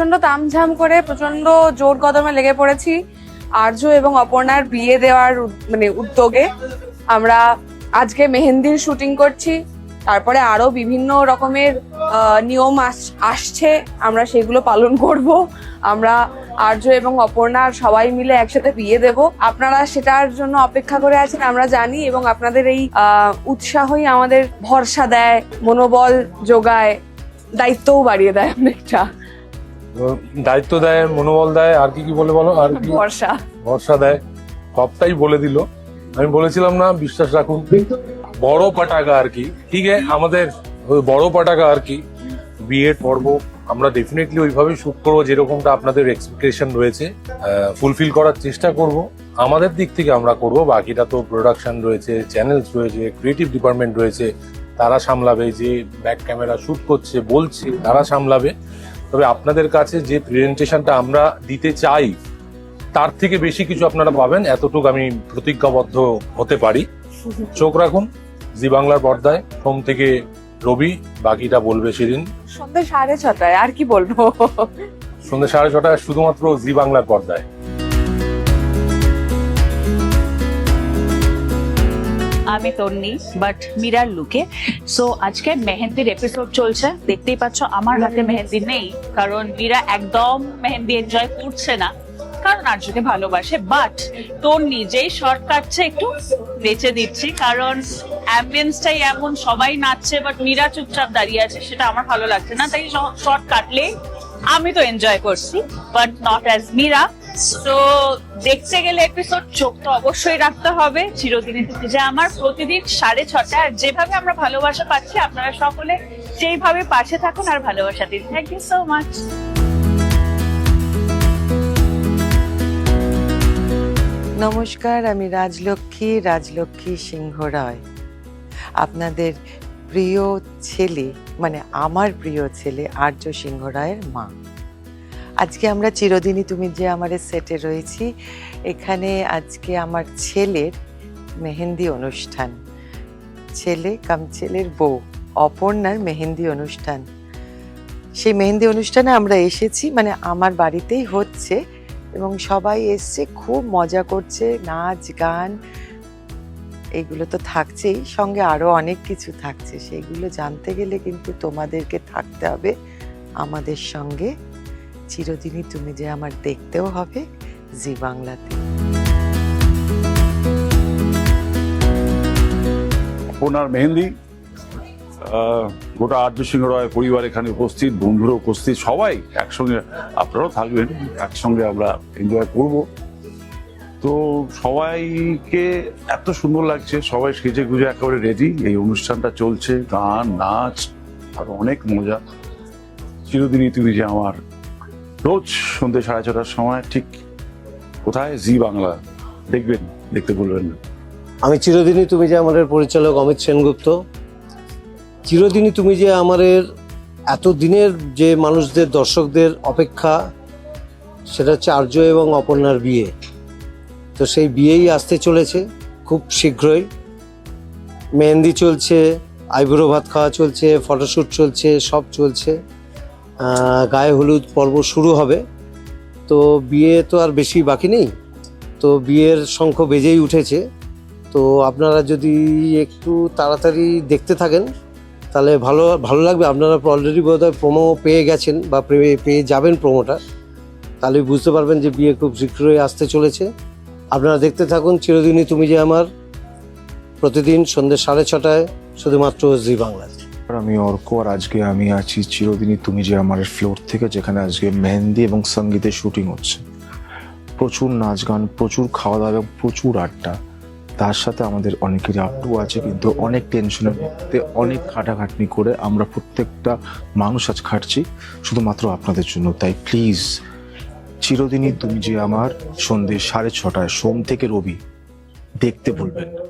প্রচন্ড তামঝাম করে প্রচন্ড জোর কদমে লেগে পড়েছি আর্য এবং অপর্ণার বিয়ে দেওয়ার উদ্যোগে। আমরা আজকে মেহেন্দির শুটিং করছি, তারপরে আরো বিভিন্ন রকমের নিয়ম আসছে, আমরা সেগুলো পালন করব। আমরা আর্য এবং অপর্ণার সবাই মিলে একসাথে বিয়ে দেব। আপনারা সেটার জন্য অপেক্ষা করে আছেন আমরা জানি, এবং আপনাদের এই উৎসাহই আমাদের ভরসা দেয়, মনোবল যোগায়, দায়িত্বও বাড়িয়ে দেয় অনেকটা। দায়িত্ব দেয়, মনোবল দেয়, আর কি কি বলে বলো, আর কি ভরসা দেয়, সবটাই বলে দিল। আমি বলেছিলাম না, বিশ্বাস রাখুন, বড় পাটাকা আর কি। ঠিক আছে, আমাদের বড় পাটাকা আর কি বিয়ের পর্ব আমরা ডেফিনেটলি ওইভাবেই শুট করবো যেরকমটা আপনাদের এক্সপেকটেশন রয়েছে, ফুলফিল করার চেষ্টা করব। আমাদের দিক থেকে আমরা করব, বাকিটা তো প্রোডাকশন রয়েছে, চ্যানেলস রয়েছে, ক্রিয়েটিভ ডিপার্টমেন্ট রয়েছে, তারা সামলাবে। যে ব্যাক ক্যামেরা শুট করছে বলছে তারা সামলাবে। তবে আপনাদের কাছে যে প্রেজেন্টেশনটা আমরা দিতে চাই তার থেকে বেশি কিছু আপনারা পাবেন, এতটুকু আমি প্রতিজ্ঞাবদ্ধ হতে পারি। চোখ রাখুন জি বাংলার পর্দায়, সোম থেকে রবি, বাকিটা বলবে সেদিন সন্ধ্যে 6:30। আর কি বলবো, সন্ধ্যে 6:30 শুধুমাত্র জি বাংলার পর্দায়। আমি তন্নি, বাট মীরার লুকে। সো আজকে মেহেন্দির এপিসোড চলছে, দেখতেই পাচ্ছ আমার হাতে মেহেন্দি নেই, কারণ মীরা একদম মেহেন্দি এনজয় করছে না, কারণ আর্যকে ভালোবাসে। বাট তোর নিজেই শর্ট কাটছে, একটু বেঁচে দিচ্ছি, কারণ অ্যাম্বিয়েন্সটাই এমন, সবাই নাচছে বাট মীরা চুপচাপ দাঁড়িয়ে আছে, সেটা আমার ভালো লাগছে না। তাই শর্ট কাটলে আমি তো এনজয় করছি, বাট নট অ্যাজ মীরা। তো দেখতে গেলে এপিসোড চোখ তো অবশ্যই রাখতে হবে। চিরদিনই তুমি যে আমার, প্রতিদিন 6:30। আর যেভাবে আমরা ভালোবাসা পাচ্ছি, আপনারা সকলে সেইভাবে পাশে থাকুন আর ভালোবাসা দিন। Thank you so much. নমস্কার, আমি রাজলক্ষ্মী সিংহ রায়, আপনাদের প্রিয় ছেলে, মানে আমার প্রিয় ছেলে আর্য সিংহ রায়ের মা। আজকে আমরা চিরদিনই তুমি যে আমার সেটে রয়েছি। এখানে আজকে আমার ছেলের মেহেন্দি অনুষ্ঠান, ছেলের বউ অপর্ণার মেহেন্দি অনুষ্ঠান। সেই মেহেন্দি অনুষ্ঠানে আমরা এসেছি, মানে আমার বাড়িতেই হচ্ছে, এবং সবাই এসছে, খুব মজা করছে, নাচ গান এইগুলো তো থাকছেই, সঙ্গে আরো অনেক কিছু থাকছে। সেইগুলো জানতে গেলে কিন্তু তোমাদেরকে থাকতে হবে আমাদের সঙ্গে। চিরদিনই তুমি যে আমার দেখতেও হবে জি বাংলাতে। অপর্ণার মেহেন্দি, গোটা আর্য সিংহ রায় পরিবার এখানে উপস্থিত, বন্ধুরা উপস্থিত, সবাই একসঙ্গে, আপনারাও থাকবেন, একসঙ্গে আমরা এনজয় করব। তো সবাইকে এত সুন্দর লাগছে, সবাই সেজে গুজে একেবারে রেডি। এই অনুষ্ঠানটা চলছে, গান নাচ আর অনেক মজা। চিরদিনই তুমি যে আমার, রোজ সন্ধ্যে 6:30 সময়, ঠিক কোথায়? জি বাংলা। দেখবেন, দেখতে বলবেন না। আমি চিরদিনই তুমি যে আমাদের পরিচালক অমিত সেনগুপ্ত। চিরদিনই তুমি যে আমাদের এত দিনের যে মানুষদের, দর্শকদের অপেক্ষা, সেটা হচ্ছে আর্য এবং অপর্ণার বিয়ে। তো সেই বিয়েই আসতে চলেছে খুব শীঘ্রই। মেহেন্দি চলছে, আইবুড়ো ভাত খাওয়া চলছে, ফটোশ্যুট চলছে, সব চলছে। গায়ে হলুদ পর্ব শুরু হবে। তো বিয়ে তো আর বেশি বাকি নেই, তো বিয়ের শঙ্খ বেজেই উঠেছে। তো আপনারা যদি একটু তাড়াতাড়ি দেখতে থাকেন তাহলে ভালো লাগবে। আপনারা অলরেডি বোধহয় প্রোমো পেয়ে গেছেন বা পেয়ে যাবেন প্রোমোটা, তাহলে বুঝতে পারবেন যে বিয়ে খুব শীঘ্রই আসতে চলেছে। আপনারা দেখতে থাকুন চিরদিনই তুমি যে আমার, প্রতিদিন সন্ধ্যে 6:30 শুধুমাত্র জি বাংলায়। আমি অর্ক, আর আজকে আমি আছি চিরদিনই তুমি যে আমার ফ্লোর থেকে, যেখানে আজকে মেহেন্দি এবং সঙ্গীতের শুটিং হচ্ছে। প্রচুর নাচ গান, প্রচুর খাওয়া দাওয়া এবং প্রচুর আড্ডা। তার সাথে আমাদের অনেকেরই আপটু আছে, কিন্তু অনেক টেনশনের মধ্যে, অনেক খাটাখাটনি করে আমরা প্রত্যেকটা মানুষ আজ খাটছি শুধুমাত্র আপনাদের জন্য। তাই প্লিজ চিরদিনই তুমি যে আমার, সন্ধ্যে 6:30, সোম থেকে রবি, দেখতে ভুলবেন না।